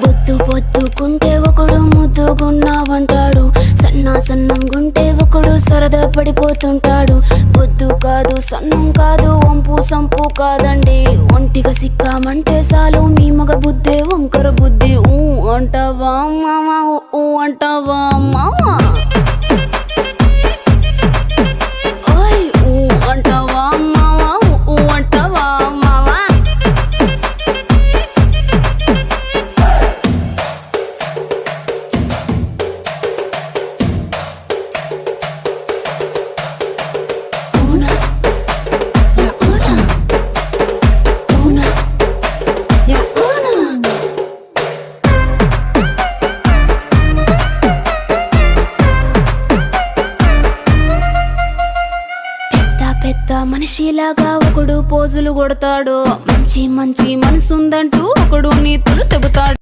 బొద్దు బొద్దుకుంటే ఒకడు ముద్దుగున్నావంటాడు, సన్నంగుంటే ఒకడు సరదా పడిపోతుంటాడు. బొద్దు కాదు సన్నం కాదు వంపు సంపు కాదండి, ఒంటిగా సిక్కామంటే చాలు మీ మగ బుద్ధే వంకర బుద్ధి. ఊ అంటావా మామా, ఊ అంటావా మామా, ఓయ్ ఊ అంటావా మామా, ఊ అంటావా మామా. పెద్ద మనిషిలాగా ఒకడు పోజులు కొడతాడు, మంచి మంచి మనసుందంటూ ఒకడు నీతులు చెబుతాడు.